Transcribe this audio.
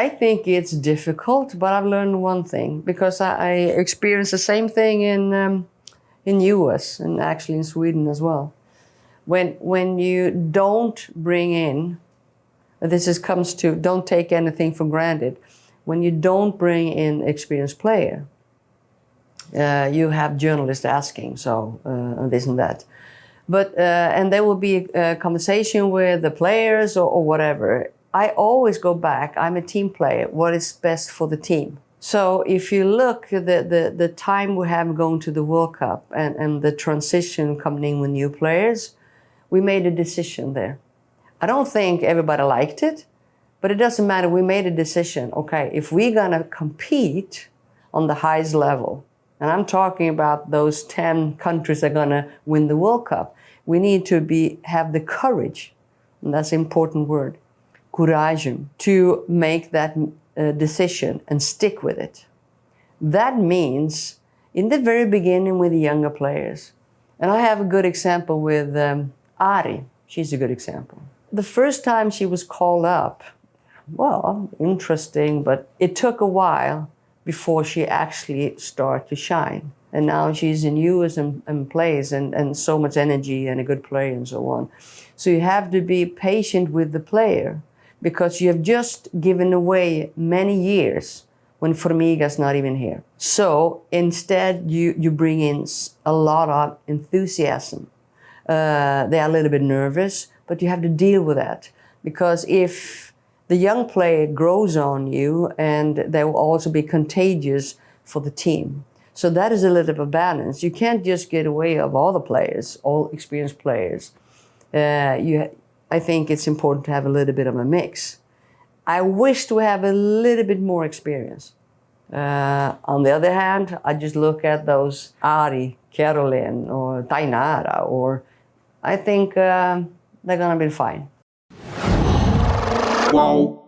I think it's difficult, but I've learned one thing, because I experienced the same thing in US and actually in Sweden as well. When you don't bring in, comes to don't take anything for granted. When you don't bring in experienced player, you have journalists asking, this and that. But, and there will be a conversation with the players or whatever. I always go back, I'm a team player, what is best for the team? So if you look at the time we have going to the World Cup and the transition coming in with new players, we made a decision there. I don't think everybody liked it, but it doesn't matter, we made a decision. Okay, if we're gonna compete on the highest level, and I'm talking about those 10 countries that are gonna win the World Cup, we need to have the courage, and that's an important word, Coragem, to make that decision and stick with it. That means, in the very beginning with the younger players, and I have a good example with Ari, she's a good example. The first time she was called up, well, interesting, but it took a while before she actually started to shine. And now she's in US and plays and so much energy and a good player and so on. So you have to be patient with the player, because you have just given away many years when Formiga's not even here. So instead you bring in a lot of enthusiasm. They are a little bit nervous, but you have to deal with that. Because if the young player grows on you, and they will also be contagious for the team. So that is a little bit of a balance. You can't just get away of all the players, all experienced players. I think it's important to have a little bit of a mix. I wish to have a little bit more experience. On the other hand, I just look at those Ari, Caroline, or Tainara, or I think they're gonna be fine. Wow.